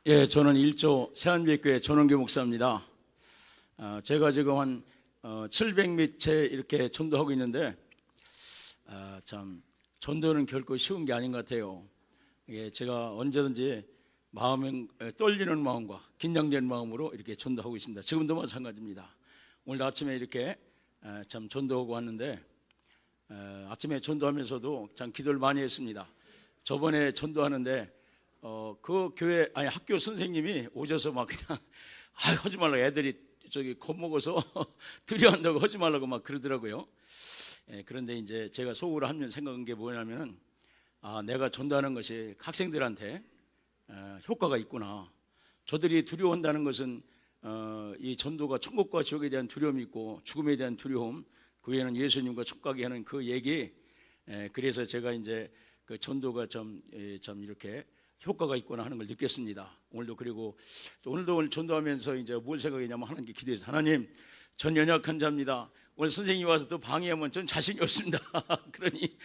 예, 저는 1조 새한빛교회 전원교 목사입니다. 제가 지금 한 700몇 채 이렇게 전도하고 있는데 참 전도는 결코 쉬운 게 아닌 것 같아요. 예, 제가 언제든지 마음에 떨리는 마음과 긴장되는 마음으로 이렇게 전도하고 있습니다. 지금도 마찬가지입니다. 오늘 아침에 이렇게 참 전도하고 왔는데 아침에 전도하면서도 참 기도를 많이 했습니다. 저번에 전도하는데 그 교회 학교 선생님이 오셔서 막 그냥 하지 말라고, 애들이 저기 겁먹어서 두려워한다고 하지 말라고 막 그러더라고요. 그런데 이제 제가 속으로 하면 생각한 게 뭐냐면은 내가 전도하는 것이 학생들한테 효과가 있구나. 저들이 두려워한다는 것은 이 전도가 천국과 지옥에 대한 두려움이 있고 죽음에 대한 두려움, 그 외에는 예수님과 촉각이 하는 그 얘기. 그래서 제가 이제 그 전도가 좀 이렇게 효과가 있구나 하는 걸 느꼈습니다. 오늘도 오늘 전도하면서 이제 뭘 생각했냐면 하나님께 기도해서, 하나님, 전 연약한 자입니다. 오늘 선생님이 와서 또 방해하면 전 자신이 없습니다. 그러니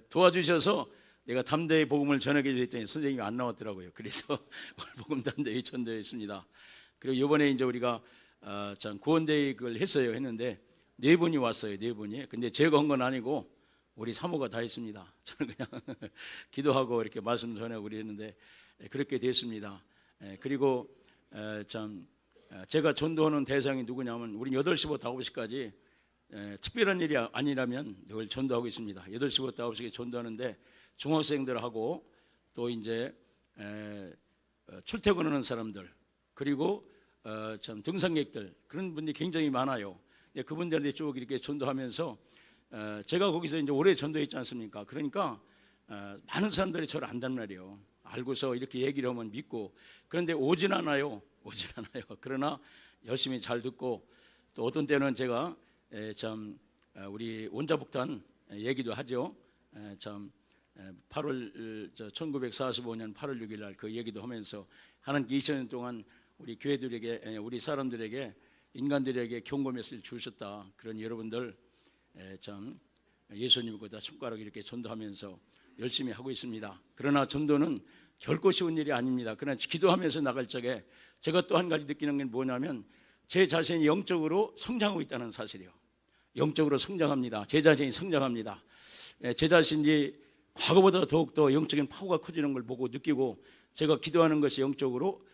도와주셔서 내가 담대히 복음을 전하게 했더니 선생님이 안 나왔더라고요. 그래서 오늘 복음 담대히 전도했습니다. 그리고 이번에 이제 우리가 참 구원대회 그걸 했는데 4분이 왔어요. 4분이. 근데 제가 한 건 아니고 우리 사모가 다 했습니다. 저는 그냥 기도하고 이렇게 말씀 전하고 그랬는데 그렇게 됐습니다. 그리고 참 제가 전도하는 대상이 누구냐면, 우리 8시부터 9시까지 특별한 일이 아니라면 늘 전도하고 있습니다. 8시부터 9시까지 전도하는데 중학생들하고 또 이제 출퇴근하는 사람들, 그리고 참 등산객들, 그런 분들이 굉장히 많아요. 그분들한테 쭉 이렇게 전도하면서 제가 거기서 이제 오래 전도했지 않습니까? 그러니까 많은 사람들이 저를 안단 말이에요. 알고서 이렇게 얘기를 하면 믿고. 그런데 오진 않아요. 그러나 열심히 잘 듣고, 또 어떤 때는 제가 참 우리 원자폭탄 얘기도 하죠. 참 1945년 8월 6일 날 그 얘기도 하면서 하나님께 20년 동안 우리 교회들에게, 우리 사람들에게, 인간들에게 경고 메시지를 주셨다. 그런 여러분들 참 예수님보다 손가락 이렇게 전도하면서 열심히 하고 있습니다. 그러나 전도는 결코 쉬운 일이 아닙니다. 그러나 기도하면서 나갈 적에 제가 또 한 가지 느끼는 게 뭐냐면, 제 자신이 영적으로 성장하고 있다는 사실이에요. 영적으로 성장합니다. 제 자신이 성장합니다. 제 자신이 과거보다 더욱더 영적인 파워가 커지는 걸 보고 느끼고, 제가 기도하는 것이 영적으로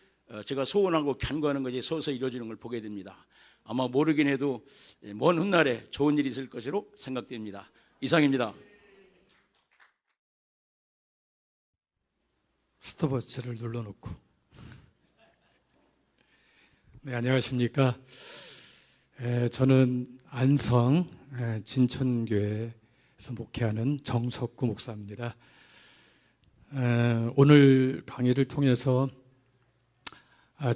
제가 소원하고 간구하는 것이 서서히 이루어지는 걸 보게 됩니다. 아마 모르긴 해도 먼 훗날에 좋은 일이 있을 것으로 생각됩니다. 이상입니다. 스톱워치를 눌러놓고. 네, 안녕하십니까. 저는 안성 진천교회에서 목회하는 정석구 목사입니다. 오늘 강의를 통해서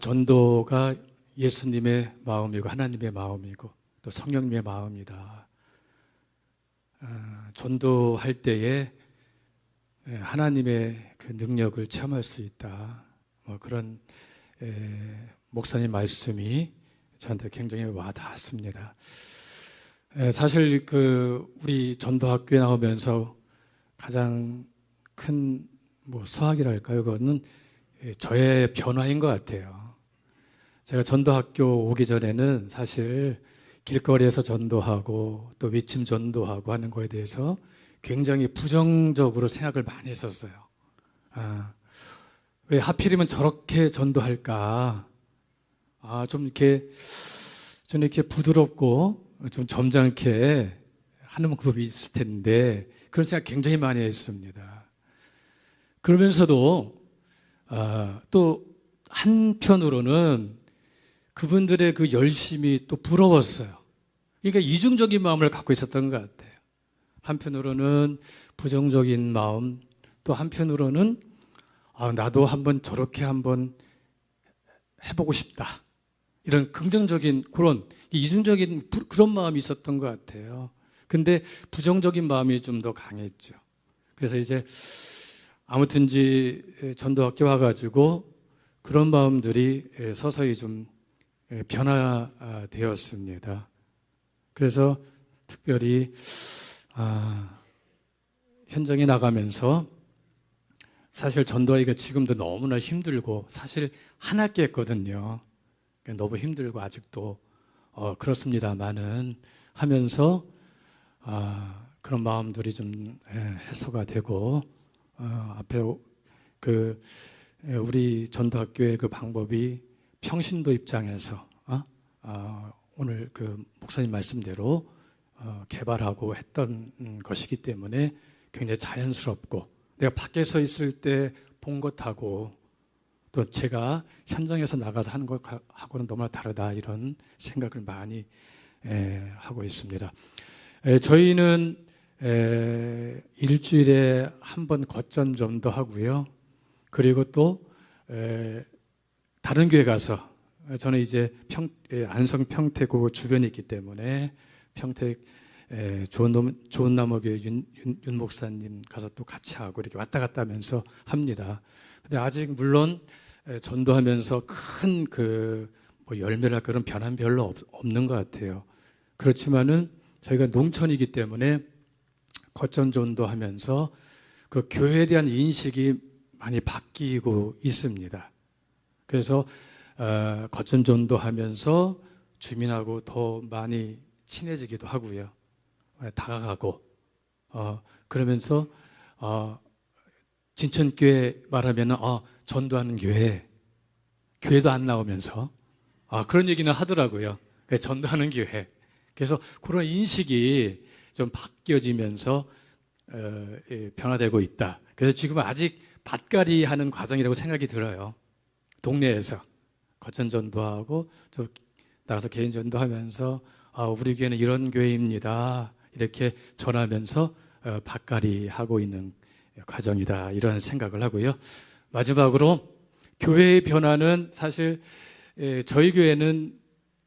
전도가 예수님의 마음이고 하나님의 마음이고 또 성령님의 마음이다. 전도할 때에 하나님의 그 능력을 체험할 수 있다. 그런 목사님 말씀이 저한테 굉장히 와닿았습니다. 사실 우리 전도학교에 나오면서 가장 큰 수학이랄까요? 그거는 저의 변화인 것 같아요. 제가 전도학교 오기 전에는 사실 길거리에서 전도하고 또 위침 전도하고 하는 거에 대해서 굉장히 부정적으로 생각을 많이 했었어요. 왜 하필이면 저렇게 전도할까? 좀 이렇게 부드럽고 좀 점잖게 하는 방법이 있을 텐데, 그런 생각 굉장히 많이 했습니다. 그러면서도 또 한편으로는 그분들의 그 열심이 또 부러웠어요. 그러니까 이중적인 마음을 갖고 있었던 것 같아요. 한편으로는 부정적인 마음, 또 한편으로는 나도 저렇게 한번 해보고 싶다. 이런 긍정적인 그런 이중적인 그런 마음이 있었던 것 같아요. 근데 부정적인 마음이 좀 더 강했죠. 그래서 이제 아무튼지 전도학교 와가지고 그런 마음들이 서서히 좀 변화되었습니다. 그래서 특별히 현장에 나가면서 사실 전도하기가 지금도 너무나 힘들고 사실 한 학기 했거든요. 너무 힘들고 아직도 그렇습니다만은 하면서 그런 마음들이 좀 해소가 되고 앞에 우리 전도학교의 그 방법이 평신도 입장에서 오늘 그 목사님 말씀대로 개발하고 했던 것이기 때문에 굉장히 자연스럽고 내가 밖에서 있을 때 본 것하고 또 제가 현장에서 나가서 하는 것하고는 너무나 다르다 이런 생각을 많이 하고 있습니다. 저희는 일주일에 한 번 거점 전도하고요. 그리고 또 다른 교회 가서 저는 이제 안성 평택고 주변에 있기 때문에 평택 좋은 나무교회 윤 목사님 가서 또 같이 하고 이렇게 왔다 갔다 하면서 합니다. 근데 아직 물론 전도하면서 큰 뭐 열매랄 그런 변화는 별로 없는 것 같아요. 그렇지만은 저희가 농촌이기 때문에 거점 전도하면서 그 교회에 대한 인식이 많이 바뀌고 있습니다. 그래서 거점 전도하면서 주민하고 더 많이 친해지기도 하고요. 다가가고 그러면서 진천교회 말하면은 전도하는 교회도 안 나오면서 그런 얘기는 하더라고요. 전도하는 교회. 그래서 그런 인식이 좀 바뀌어지면서 변화되고 있다. 그래서 지금은 아직 밭갈이 하는 과정이라고 생각이 들어요. 동네에서 거점 전도하고 또 나가서 개인 전도하면서 우리 교회는 이런 교회입니다. 이렇게 전하면서 밭갈이 하고 있는 과정이다. 이런 생각을 하고요. 마지막으로 교회의 변화는 사실 저희 교회는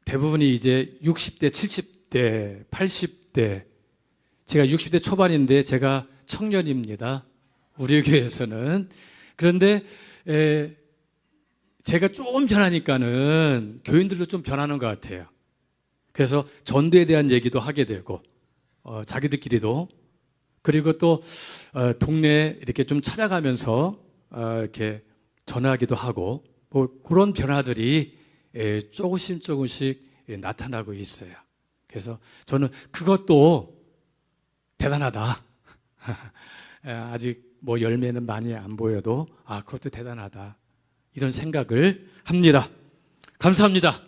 대부분이 이제 60대, 70대, 80대 제가 60대 초반인데 제가 청년입니다. 우리 교회에서는. 그런데 제가 좀 변하니까는 교인들도 좀 변하는 것 같아요. 그래서 전도에 대한 얘기도 하게 되고 자기들끼리도 그리고 또 동네 이렇게 좀 찾아가면서 이렇게 전하기도 하고 뭐 그런 변화들이 조금씩 나타나고 있어요. 그래서 저는 그것도 대단하다. 아직 뭐 열매는 많이 안 보여도 그것도 대단하다. 이런 생각을 합니다. 감사합니다.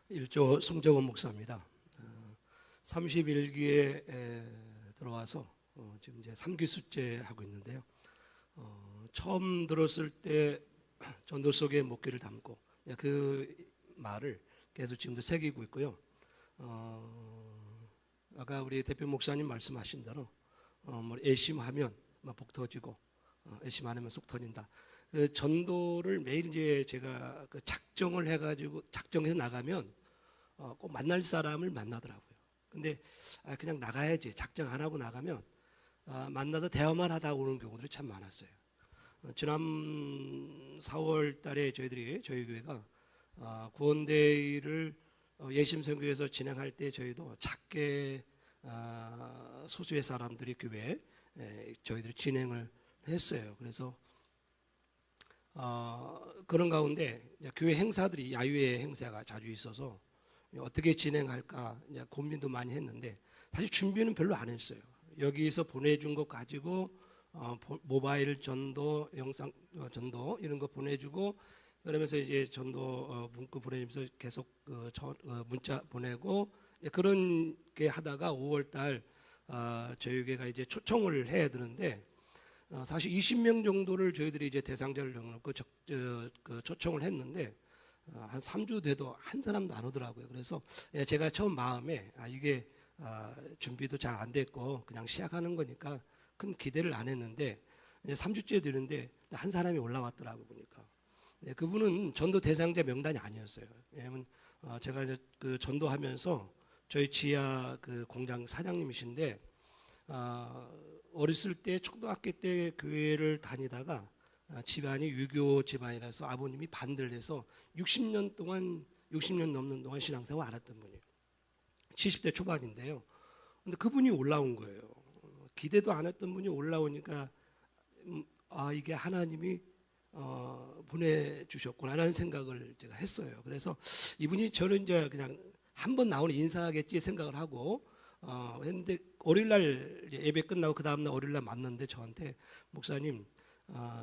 일조 송정원 목사입니다. 31기에 들어와서 지금 이제 3기수째 하고 있는데요. 처음 들었을 때 전도 속에 목회를 담고 그 말을 계속 지금도 새기고 있고요. 아까 우리 대표 목사님 말씀하신 대로 뭐 애심하면 복 터지고 애심 안 하면 속 터진다. 그 전도를 매일 이제 제가 그 작정을 해가지고 작정해서 나가면 꼭 만날 사람을 만나더라고요. 근데 그냥 나가야지 작정 안 하고 나가면 만나서 대화만 하다 오는 경우들이 참 많았어요. 지난 4월 달에 저희 교회가 구원데이를 예심선교에서 진행할 때 저희도 작게 소수의 사람들이 교회에 저희들이 진행을 했어요. 그래서 그런 가운데 교회 행사들이 야유회 행사가 자주 있어서 어떻게 진행할까 고민도 많이 했는데 사실 준비는 별로 안 했어요. 여기서 보내준 것 가지고 모바일 전도, 영상 전도 이런 거 보내주고 그러면서 이제 전도 문구 보내면서 계속 문자 보내고 그런 게 하다가 5월달 저희 교회가 이제 초청을 해야 되는데 사실 20명 정도를 저희들이 이제 대상자를 정해놓고 초청을 했는데 한 3주 돼도 한 사람도 안 오더라고요. 그래서 제가 처음 마음에 이게 준비도 잘 안 됐고 그냥 시작하는 거니까 큰 기대를 안 했는데 이제 3주째 되는데 한 사람이 올라왔더라고 보니까 그분은 전도 대상자 명단이 아니었어요. 왜냐하면 제가 이제 그 전도하면서 저희 지하 그 공장 사장님이신데 어렸을 때 초등학교 때 교회를 다니다가 집안이 유교 집안이라서 아버님이 반대를 해서 60년 넘는 동안 신앙생활 안 했던 분이에요. 70대 초반인데요. 근데 그분이 올라온 거예요. 기대도 안 했던 분이 올라오니까 이게 하나님이 보내주셨구나라는 생각을 제가 했어요. 그래서 이분이 저는 이제 그냥 한 번 나오는 인사겠지 생각을 하고 했는데 월요일날 예배 끝나고 그 다음날 월요일날 만났는데 저한테 목사님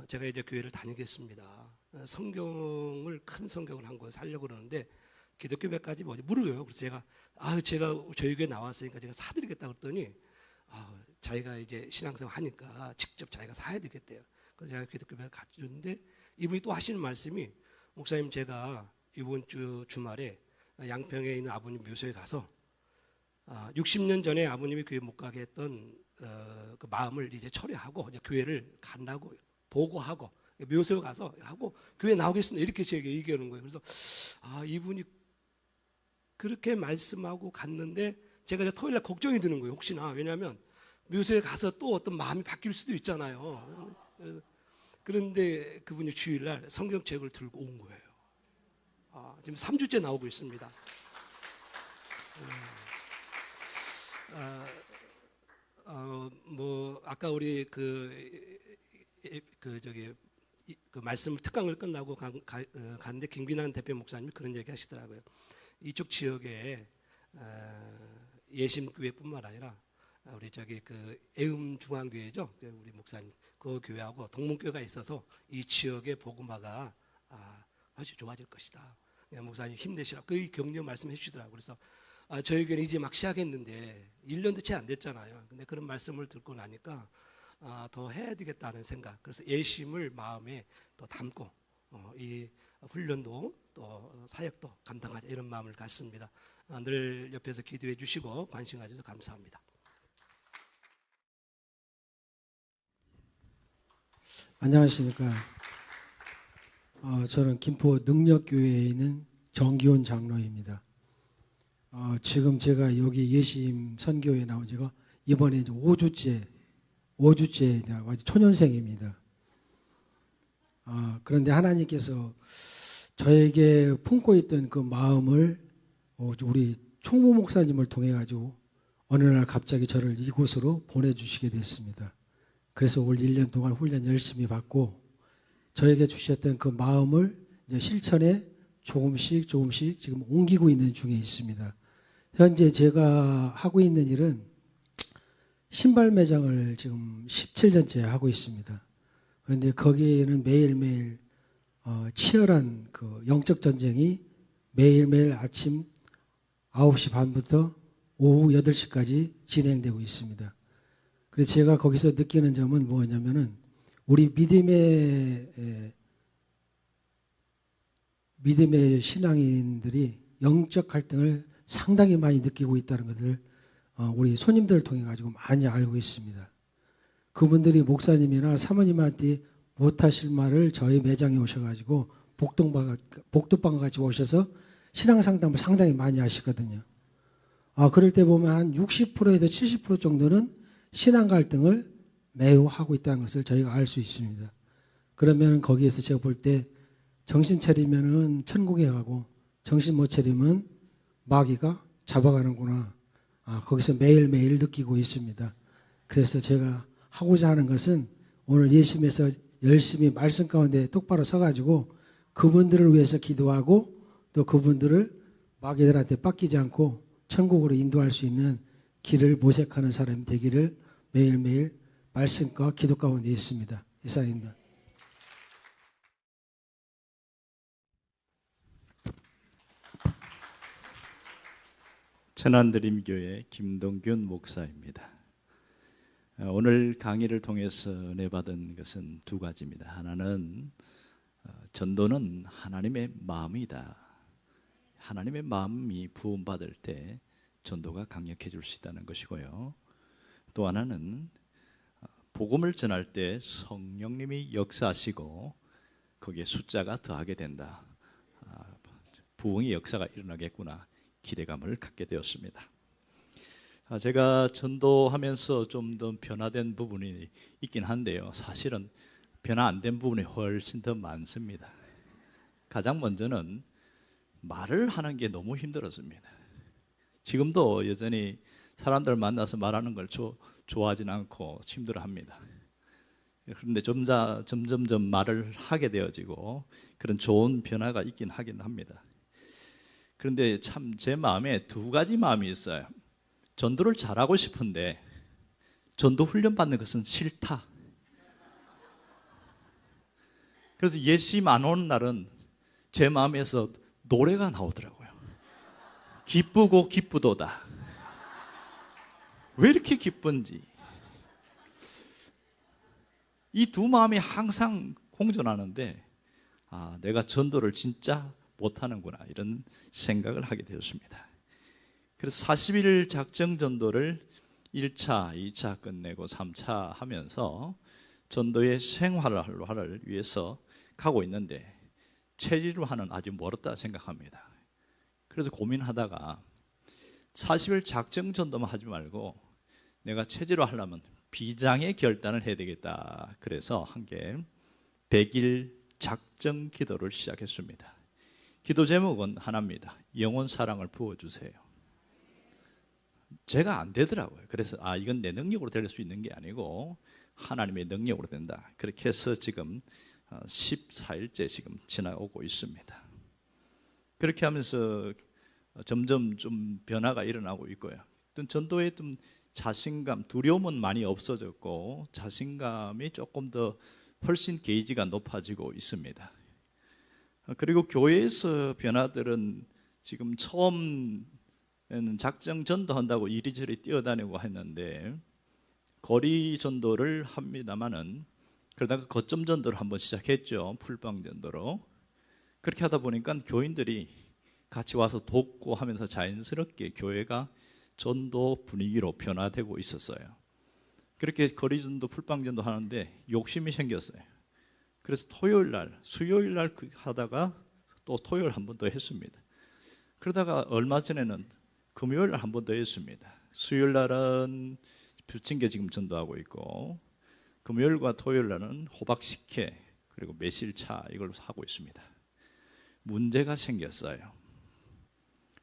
제가 이제 교회를 다니겠습니다. 성경을 큰 성경을 한 권 사려고 그러는데 기독교 백까지 뭐지 물어요. 그래서 제가 저희 교회 나왔으니까 제가 사드리겠다 그랬더니 자기가 이제 신앙생활 하니까 직접 자기가 사야 되겠대요. 그래서 제가 기독교 백을 가져줬는데 이분이 또 하시는 말씀이 목사님 제가 이번 주 주말에 양평에 있는 아버님 묘소에 가서 60년 전에 아버님이 교회 못 가게 했던 그 마음을 이제 철회하고 이제 교회를 간다고 보고하고 묘소에 가서 하고 교회 나오겠습니다 이렇게 제게 얘기하는 거예요. 그래서 이분이 그렇게 말씀하고 갔는데 제가 이제 토요일 날 걱정이 드는 거예요. 혹시나 왜냐하면 묘소에 가서 또 어떤 마음이 바뀔 수도 있잖아요. 그런데 그분이 주일 날 성경책을 들고 온 거예요. 지금 3주째 나오고 있습니다. 뭐 아까 우리 그 말씀 특강을 끝나고 갔는데 김기난 대표 목사님이 그런 얘기 하시더라고요. 이쪽 지역에 예심교회뿐만 아니라 우리 그 애음 중앙교회죠. 우리 목사님 그 교회하고 동문교회가 있어서 이 지역의 복음화가 훨씬 좋아질 것이다. 목사님 힘내시라. 그 격려 말씀해 주시더라고요. 그래서 저희 교회는 이제 막 시작했는데 1년도 채 안 됐잖아요. 근데 그런 말씀을 듣고 나니까 더 해야 되겠다는 생각. 그래서 예심을 마음에 또 담고 이 훈련도 또 사역도 감당하자 이런 마음을 갖습니다. 늘 옆에서 기도해 주시고 관심 가져서 감사합니다. 안녕하십니까. 저는 김포 능력교회에 있는 정기훈 장로입니다. 지금 제가 여기 예심 선교에 나온 지가 이번에 이제 5주째 아직 초년생입니다. 그런데 하나님께서 저에게 품고 있던 그 마음을 우리 총무 목사님을 통해 가지고 어느 날 갑자기 저를 이곳으로 보내주시게 됐습니다. 그래서 올 1년 동안 훈련 열심히 받고 저에게 주셨던 그 마음을 이제 실천에 조금씩 지금 옮기고 있는 중에 있습니다. 현재 제가 하고 있는 일은 신발 매장을 지금 17년째 하고 있습니다. 그런데 거기에는 매일매일 치열한 그 영적 전쟁이 매일매일 아침 9시 반부터 오후 8시까지 진행되고 있습니다. 그래서 제가 거기서 느끼는 점은 뭐냐면은 우리 믿음의 신앙인들이 영적 갈등을 상당히 많이 느끼고 있다는 것을 우리 손님들을 통해 가지고 많이 알고 있습니다. 그분들이 목사님이나 사모님한테 못하실 말을 저희 매장에 오셔가지고 복도방 같이 오셔서 신앙 상담을 상당히 많이 하시거든요. 그럴 때 보면 한 60%에서 70% 정도는 신앙 갈등을 매우 하고 있다는 것을 저희가 알 수 있습니다. 그러면 거기에서 제가 볼 때 정신 차리면은 천국에 가고 정신 못 차리면 마귀가 잡아가는구나. 거기서 매일매일 느끼고 있습니다. 그래서 제가 하고자 하는 것은 오늘 예심에서 열심히 말씀 가운데 똑바로 서가지고 그분들을 위해서 기도하고 또 그분들을 마귀들한테 뺏기지 않고 천국으로 인도할 수 있는 길을 모색하는 사람이 되기를 매일매일 말씀과 기도 가운데 있습니다. 이상입니다. 천안드림교회 김동균 목사입니다. 오늘 강의를 통해서 은혜 받은 것은 두 가지입니다. 하나는 전도는 하나님의 마음이다. 하나님의 마음이 부음받을 때 전도가 강력해질 수 있다는 것이고요. 또 하나는 복음을 전할 때 성령님이 역사하시고 거기에 숫자가 더하게 된다. 부흥의 역사가 일어나겠구나 기대감을 갖게 되었습니다. 제가 전도하면서 좀 더 변화된 부분이 있긴 한데요. 사실은 변화 안 된 부분이 훨씬 더 많습니다. 가장 먼저는 말을 하는 게 너무 힘들었습니다. 지금도 여전히 사람들 만나서 말하는 걸 좋아하지는 않고 힘들어합니다. 그런데 점점점 말을 하게 되어지고 그런 좋은 변화가 있긴 하긴 합니다. 그런데 참 제 마음에 두 가지 마음이 있어요. 전도를 잘하고 싶은데 전도 훈련 받는 것은 싫다. 그래서 예수님 안 오는 날은 제 마음에서 노래가 나오더라고요. 기쁘고 기쁘도다. 왜 이렇게 기쁜지. 이 두 마음이 항상 공존하는데 내가 전도를 진짜 못하는구나 이런 생각을 하게 되었습니다. 그래서 40일 작정 전도를 1차, 2차 끝내고 3차 하면서 전도의 생활화를 위해서 가고 있는데 체질화는 아직 멀었다 생각합니다. 그래서 고민하다가 40일 작정 전도만 하지 말고 내가 체질화 하려면 비장의 결단을 해야 되겠다. 그래서 한 게 100일 작정 기도를 시작했습니다. 기도 제목은 하나입니다. 영혼 사랑을 부어주세요. 제가 안 되더라고요. 그래서 이건 내 능력으로 될 수 있는 게 아니고 하나님의 능력으로 된다. 그렇게 해서 지금 14일째 지금 지나오고 있습니다. 그렇게 하면서 점점 좀 변화가 일어나고 있고요. 어떤 전도의 좀 자신감, 두려움은 많이 없어졌고 자신감이 조금 더 훨씬 게이지가 높아지고 있습니다. 그리고 교회에서 변화들은 지금 처음에는 작정 전도한다고 이리저리 뛰어다니고 했는데 거리 전도를 합니다마는 그러다가 거점 전도를 한번 시작했죠. 풀방 전도로. 그렇게 하다 보니까 교인들이 같이 와서 돕고 하면서 자연스럽게 교회가 전도 분위기로 변화되고 있었어요. 그렇게 거리 전도, 풀방 전도 하는데 욕심이 생겼어요. 그래서 토요일 날, 수요일 날 하다가 또 토요일 한 번 더 했습니다. 그러다가 얼마 전에는 금요일 날 한 번 더 했습니다. 수요일 날은 부침개 지금 전도하고 있고 금요일과 토요일 날은 호박 식혜 그리고 매실차 이걸 하고 있습니다. 문제가 생겼어요.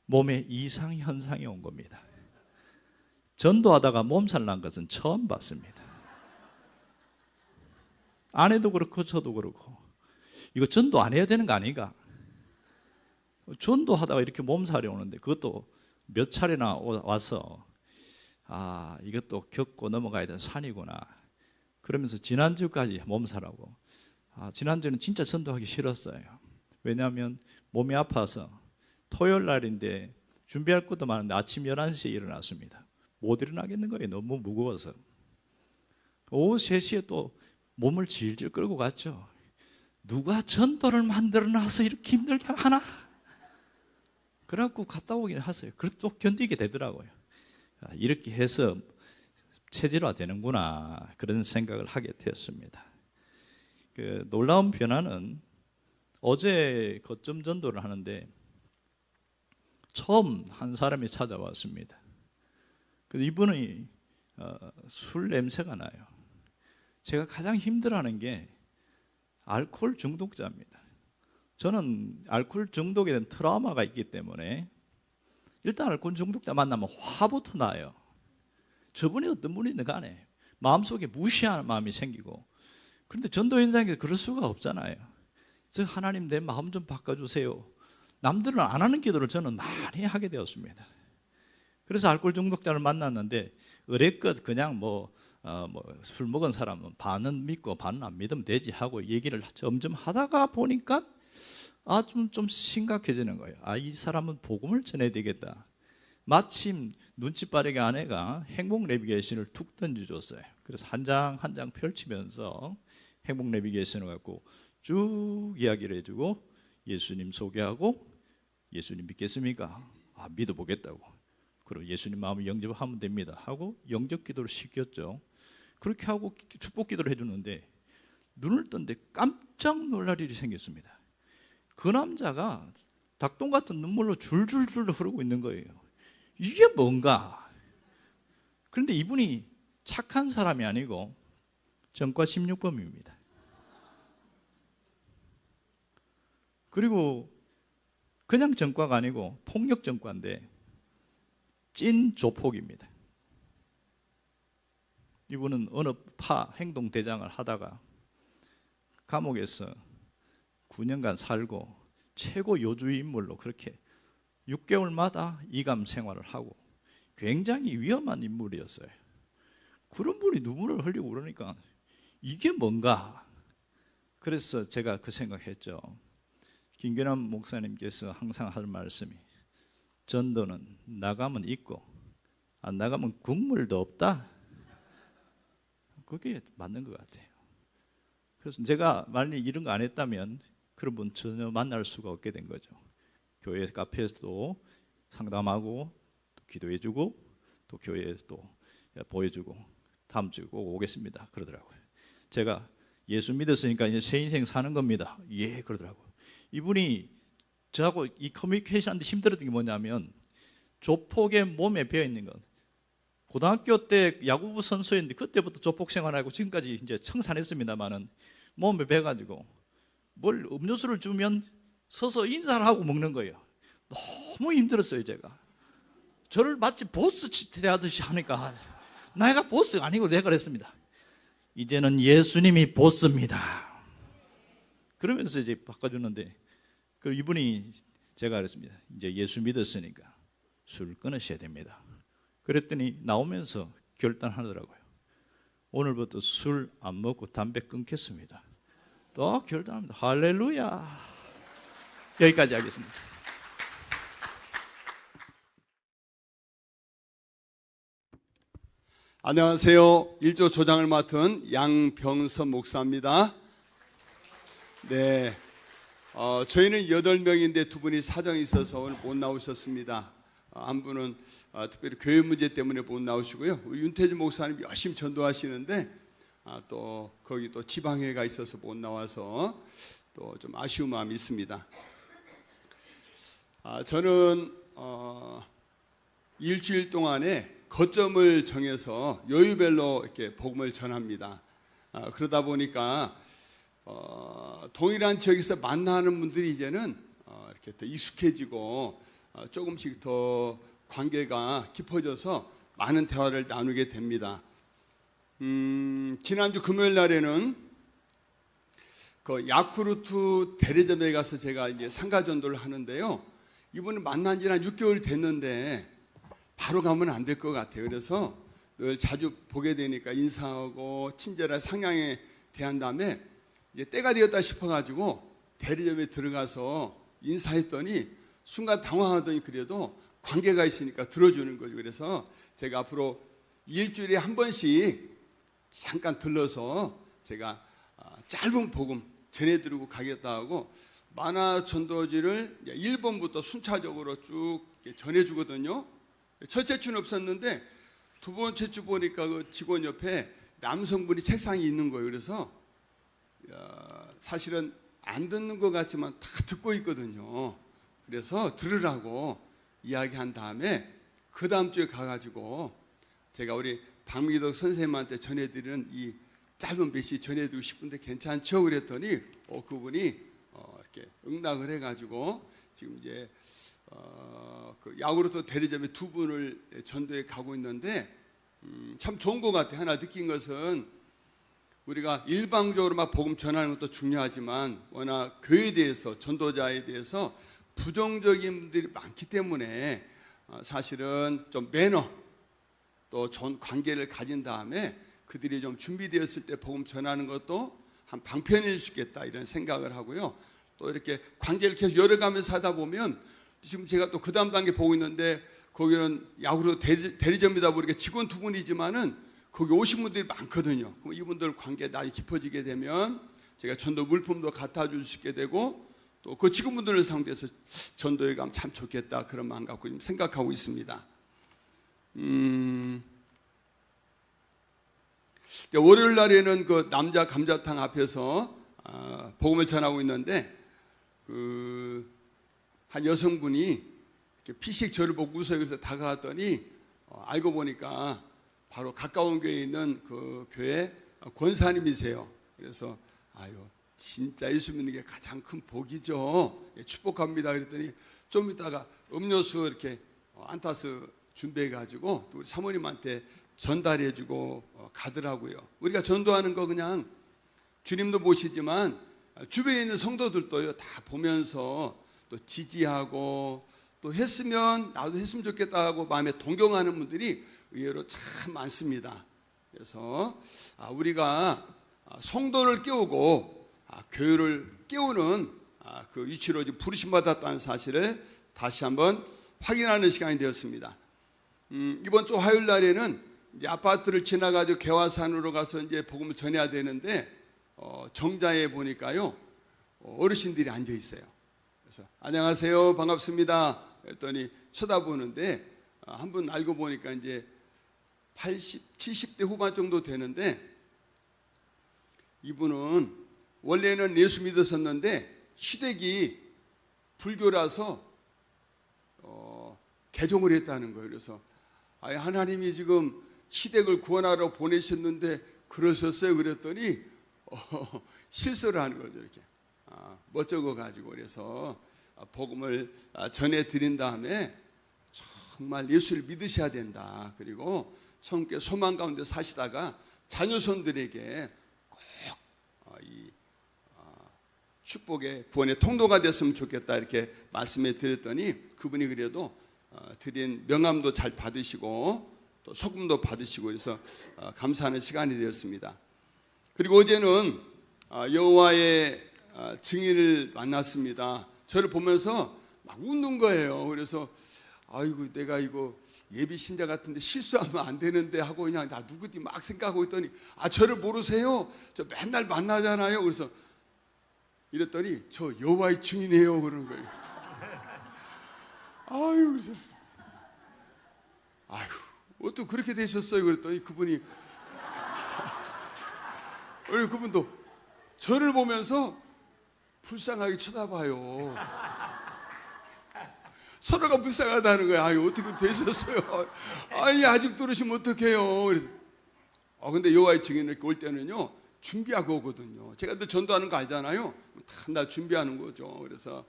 몸에 이상 현상이 온 겁니다. 전도하다가 몸살 난 것은 처음 봤습니다. 아내도 그렇고 저도 그렇고 이거 전도 안 해야 되는 거 아닌가? 전도하다가 이렇게 몸살이 오는데 그것도 몇 차례나 와서 이것도 겪고 넘어가야 되는 산이구나. 그러면서 지난주까지 몸살하고 지난주는 진짜 전도하기 싫었어요. 왜냐하면 몸이 아파서 토요일 날인데 준비할 것도 많은데 아침 11시에 일어났습니다. 못 일어나겠는 거예요. 너무 무거워서. 오후 3시에 또 몸을 질질 끌고 갔죠. 누가 전도를 만들어놔서 이렇게 힘들게 하나? 그래갖고 갔다 오긴 하세요. 그래도 또 견디게 되더라고요. 이렇게 해서 체질화 되는구나 그런 생각을 하게 되었습니다. 그 놀라운 변화는 어제 거점 전도를 하는데 처음 한 사람이 찾아왔습니다. 이분이 술 냄새가 나요. 제가 가장 힘들어하는 게 알코올 중독자입니다. 저는 알코올 중독에 대한 트라우마가 있기 때문에 일단 알코올 중독자 만나면 화부터 나요. 저분이 어떤 분이든 간에 마음속에 무시하는 마음이 생기고 그런데 전도 현장에서 그럴 수가 없잖아요. 그래서 하나님 내 마음 좀 바꿔주세요. 남들은 안 하는 기도를 저는 많이 하게 되었습니다. 그래서 알코올 중독자를 만났는데 의뢰껏 그냥 술 먹은 사람은 반은 믿고 반은 안 믿으면 되지 하고 얘기를 점점 하다가 보니까 좀 심각해지는 거예요. 이 사람은 복음을 전해야 되겠다. 마침 눈치 빠르게 아내가 행복 내비게이션을 툭 던져줬어요. 그래서 한 장 한 장 펼치면서 행복 내비게이션을 갖고 쭉 이야기를 해주고 예수님 소개하고 예수님 믿겠습니까? 믿어보겠다고. 그리고 예수님 마음을 영접하면 됩니다 하고 영접 기도를 시켰죠. 그렇게 하고 축복 기도를 해주는데 눈을 떴는데 깜짝 놀랄 일이 생겼습니다. 그 남자가 닭똥 같은 눈물로 줄줄줄 흐르고 있는 거예요. 이게 뭔가? 그런데 이분이 착한 사람이 아니고 전과 16범입니다. 그리고 그냥 전과가 아니고 폭력 전과인데 찐 조폭입니다. 이분은 어느 파 행동 대장을 하다가 감옥에서 9년간 살고 최고 요주의 인물로 그렇게 6개월마다 이감 생활을 하고 굉장히 위험한 인물이었어요. 그런 분이 눈물을 흘리고 그러니까 이게 뭔가. 그래서 제가 그 생각했죠. 김규남 목사님께서 항상 하는 말씀이 전도는 나가면 있고 안 나가면 국물도 없다. 그게 맞는 것 같아요. 그래서 제가 만약 이런 거 안 했다면 그런 분 전혀 만날 수가 없게 된 거죠. 교회 카페에서도 상담하고 또 기도해주고 또 교회에 또 보여주고 다음 주에 꼭 오겠습니다 그러더라고요. 제가 예수 믿었으니까 이제 새 인생 사는 겁니다. 예 그러더라고요. 이분이 저하고 이 커뮤니케이션하는데 힘들었던 게 뭐냐면 조폭의 몸에 배어 있는 것. 고등학교 때 야구부 선수였는데 그때부터 조폭 생활하고 지금까지 이제 청산했습니다만은 몸에 배가지고 뭘 음료수를 주면 서서 인사를 하고 먹는 거예요. 너무 힘들었어요 제가. 저를 마치 보스 대하듯이 하니까 내가 보스가 아니고 내가 그랬습니다. 이제는 예수님이 보스입니다. 그러면서 이제 바꿔주는데 그 이분이 제가 그랬습니다. 이제 예수 믿었으니까 술 끊으셔야 됩니다. 그랬더니 나오면서 결단하더라고요. 오늘부터 술 안 먹고 담배 끊겠습니다. 또 결단합니다. 할렐루야. 여기까지 하겠습니다. 안녕하세요. 1조 조장을 맡은 양병선 목사입니다. 네, 저희는 8명인데 2분이 사정이 있어서 오늘 못 나오셨습니다. 한 분은 특별히 교회 문제 때문에 못 나오시고요. 우리 윤태주 목사님 열심히 전도하시는데 또 거기 또 지방회가 있어서 못 나와서 또 좀 아쉬운 마음이 있습니다. 저는 일주일 동안에 거점을 정해서 여유별로 이렇게 복음을 전합니다. 그러다 보니까 동일한 지역에서 만나는 분들이 이제는 이렇게 더 익숙해지고 조금씩 더 관계가 깊어져서 많은 대화를 나누게 됩니다. 지난주 금요일 날에는 그 야쿠르트 대리점에 가서 제가 이제 상가 전도를 하는데요. 이분은 만난 지는 한 6개월 됐는데 바로 가면 안 될 것 같아요. 그래서 늘 자주 보게 되니까 인사하고 친절한 상냥에 대한 다음에 이제 때가 되었다 싶어가지고 대리점에 들어가서 인사했더니 순간 당황하더니 그래도 관계가 있으니까 들어주는 거죠. 그래서 제가 앞으로 일주일에 한 번씩 잠깐 들러서 제가 짧은 복음 전해드리고 가겠다 하고 만화 전도지를 1번부터 순차적으로 쭉 전해주거든요. 첫째 주는 없었는데 두 번째 주 보니까 그 직원 옆에 남성분이 책상이 있는 거예요. 그래서 사실은 안 듣는 것 같지만 다 듣고 있거든요. 그래서 들으라고 이야기한 다음에 그 다음 주에 가가지고 제가 우리 박미덕 선생님한테 전해드리는 이 짧은 메시지 전해드리고 싶은데 괜찮죠? 그랬더니 그분이 이렇게 응답을 해가지고 지금 이제 그 야구르트 대리점에 2분을 전도에 가고 있는데 참 좋은 것 같아요. 하나 느낀 것은 우리가 일방적으로 막 복음 전하는 것도 중요하지만 워낙 교회에 대해서 전도자에 대해서 부정적인 분들이 많기 때문에 사실은 좀 매너 또 좋은 관계를 가진 다음에 그들이 좀 준비되었을 때 복음 전하는 것도 한 방편일 수 있겠다 이런 생각을 하고요. 또 이렇게 관계를 계속 열어가면서 하다 보면 지금 제가 또 그 다음 단계 보고 있는데 거기는 야구르트 대리점이다 보니까 직원 2분이지만은 거기 오신 분들이 많거든요. 그럼 이분들 관계 나이 깊어지게 되면 제가 전도 물품도 갖다 줄 수 있게 되고 또 그 직원분들을 상대해서 전도에 가면 참 좋겠다 그런 마음 갖고 지금 생각하고 있습니다. 월요일 날에는 그 남자 감자탕 앞에서 복음을 전하고 있는데 한 여성분이 이렇게 피식 저를 보고 웃어요. 그래서 다가왔더니 알고 보니까 바로 가까운 교회에 있는 그 교회 권사님이세요. 그래서 아유 진짜 예수 믿는 게 가장 큰 복이죠. 축복합니다. 그랬더니 좀 이따가 음료수 이렇게 안타스 준비해 가지고 우리 사모님한테 전달해주고 가더라고요. 우리가 전도하는 거 그냥 주님도 보시지만 주변에 있는 성도들도요 다 보면서 또 지지하고 또 했으면 나도 했으면 좋겠다 하고 마음에 동경하는 분들이 의외로 참 많습니다. 그래서 우리가 성도를 깨우고 교회를 깨우는 그 위치로 부르심 받았다는 사실을 다시 한번 확인하는 시간이 되었습니다. 이번 주 화요일 날에는 이제 아파트를 지나가지고 개화산으로 가서 이제 복음을 전해야 되는데 정자에 보니까요 어르신들이 앉아 있어요. 그래서 안녕하세요, 반갑습니다. 했더니 쳐다보는데 한 분 알고 보니까 이제 80, 70대 후반 정도 되는데 이분은 원래는 예수 믿었었는데 시댁이 불교라서 개종을 했다는 거예요. 그래서 하나님이 지금 시댁을 구원하러 보내셨는데 그러셨어요. 그랬더니 실수를 하는 거죠. 이렇게 멋쩍어 가지고 그래서 복음을 전해드린 다음에 정말 예수를 믿으셔야 된다. 그리고 성께 소망 가운데 사시다가 자녀손들에게 꼭 이 축복의 구원의 통로가 됐으면 좋겠다 이렇게 말씀해 드렸더니 그분이 그래도 드린 명함도 잘 받으시고 또 소금도 받으시고 그래서 감사하는 시간이 되었습니다. 그리고 어제는 여호와의 증인을 만났습니다. 저를 보면서 막 웃는 거예요. 그래서 아이고 내가 이거 예비 신자 같은데 실수하면 안 되는데 하고 그냥 나 누구지 막 생각하고 있더니 저를 모르세요? 저 맨날 만나잖아요. 그래서 이랬더니 저 여호와의 증인이에요 그러는 거예요. 아유 그래서 아유 어떻게 그렇게 되셨어요? 그랬더니 그분이 그분도 저를 보면서 불쌍하게 쳐다봐요. 서로가 불쌍하다는 거야. 아유 어떻게 되셨어요? 아니 아직 들으시면 어떡해요? 그래서 근데 여호와의 증인을 이렇게 올 때는요 준비하고 오거든요. 제가 늘 전도하는 거 알잖아요. 다 준비하는 거죠. 그래서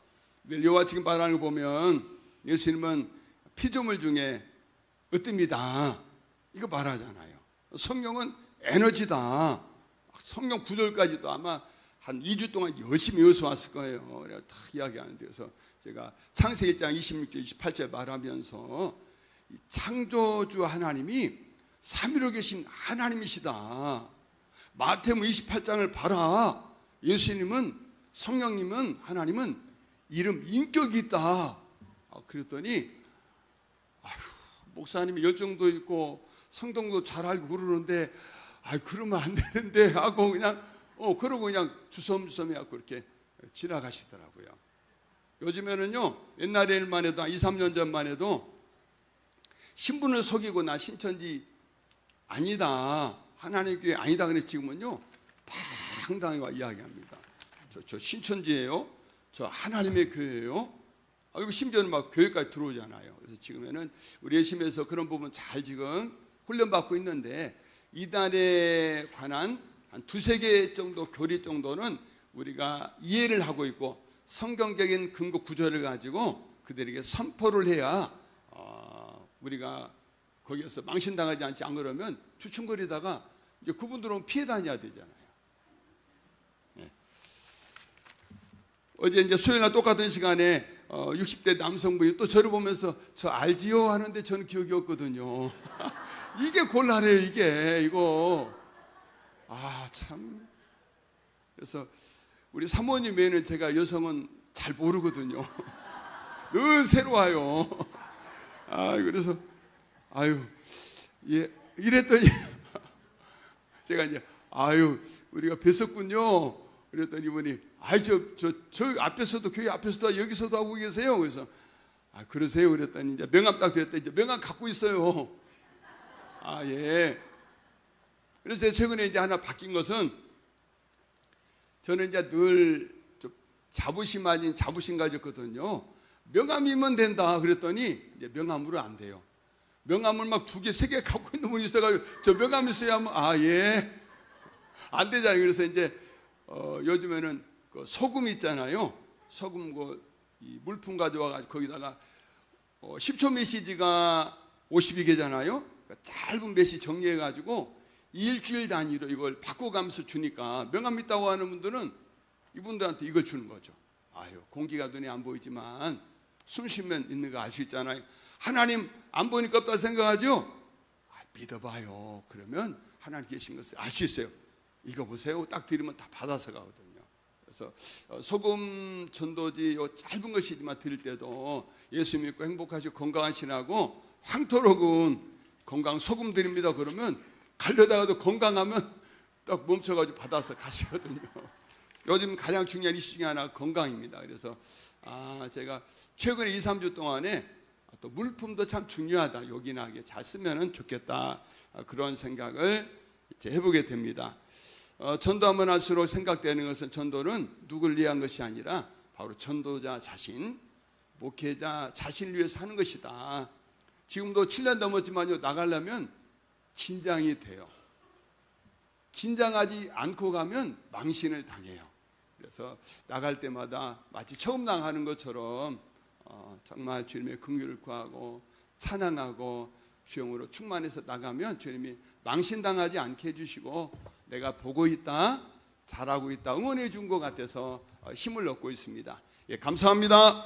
여호와 증인 말하는 거 보면 예수님은 피조물 중에 으뜸이다 이거 말하잖아요. 성경은 에너지다. 성경 구절까지도 아마 한 2주 동안 열심히 외워서 왔을 거예요. 그래서 다 이야기하는 데서 제가 창세기 1장 26절 28절 말하면서 창조주 하나님이 삼위로 계신 하나님이시다. 마태복음 28장을 봐라. 예수님은 성령님은 하나님은 이름 인격이 있다. 그랬더니 목사님이 열정도 있고 성경도 잘 알고 그러는데 그러면 안 되는데 하고 그냥 그러고 그냥 주섬주섬 해갖고 이렇게 지나가시더라고요. 요즘에는요 옛날에만 해도 2, 3년 전만 해도 신분을 속이고 나 신천지 아니다 하나님 교회 아니다 그래 지금은요 당당히 와 이야기합니다. 저 신천지예요. 저 하나님의 교회예요. 그리고 심지어는 막 교회까지 들어오잖아요. 그래서 지금에는 우리 예심에서 그런 부분 잘 지금 훈련받고 있는데 이단에 관한 한 2-3개 정도 교리 정도는 우리가 이해를 하고 있고 성경적인 근거 구절을 가지고 그들에게 선포를 해야 우리가 거기에서 망신당하지 않지. 안 그러면 주춤거리다가 이제 그분들은 피해 다녀야 되잖아요. 네. 어제 이제 수요일날 똑같은 시간에 60대 남성분이 또 저를 보면서 저 알지요 하는데 저는 기억이 없거든요. 이게 곤란해요. 이거 참. 그래서 우리 사모님 외에는 제가 여성은 잘 모르거든요. 늘 새로워요. 그래서 예 이랬더니 제가 이제 우리가 뵀었군요. 그랬더니 이분이 저 앞에서도 교회 앞에서도 여기서도 하고 계세요. 그래서 그러세요. 그랬더니 이제 명함 딱 드렸더니 이제 명함 갖고 있어요. 예. 그래서 제가 최근에 이제 하나 바뀐 것은 저는 이제 늘 좀 자부심 아닌 자부심 가졌거든요. 명함이면 된다 그랬더니 이제 명함으로 안 돼요. 명함을 막 2개, 3개 갖고 있는 분이 있어가지고 저 명함 있어야 하면 예. 안 되잖아요. 그래서 이제 요즘에는 그 소금 있잖아요. 소금 이 물품 가져와가지고 거기다가 10초 메시지가 52개잖아요. 짧은 메시지 정리해가지고 일주일 단위로 이걸 바꿔가면서 주니까 명함 믿다고 하는 분들은 이분들한테 이걸 주는 거죠. 아유, 공기가 눈에 안 보이지만 숨 쉬면 있는 거 알 수 있잖아요. 하나님 안 보니까 없다 생각하죠? 믿어봐요. 그러면 하나님 계신 것을 알 수 있어요. 이거 보세요. 딱 드리면 다 받아서 가거든요. 그래서 소금 전도지 요 짧은 것이지만 드릴 때도 예수 믿고 행복하시고 건강하시라고 황토록은 건강 소금 드립니다. 그러면 가려다가도 건강하면 딱 멈춰가지고 받아서 가시거든요. 요즘 가장 중요한 이슈 중에 하나가 건강입니다. 그래서 제가 최근에 2, 3주 동안에 또 물품도 참 중요하다. 요긴하게 잘 쓰면 좋겠다. 그런 생각을 이제 해보게 됩니다. 전도하면 할수록 생각되는 것은 전도는 누굴 위한 것이 아니라 바로 전도자 자신, 목회자 자신을 위해서 하는 것이다. 지금도 7년 넘었지만요, 나가려면 긴장이 돼요. 긴장하지 않고 가면 망신을 당해요. 그래서 나갈 때마다 마치 처음 나가는 것처럼 정말 주님의 긍휼을 구하고 찬양하고 주영으로 충만해서 나가면 주님이 망신당하지 않게 해주시고 내가 보고 있다, 잘하고 있다 응원해 준 것 같아서 힘을 얻고 있습니다. 예, 감사합니다.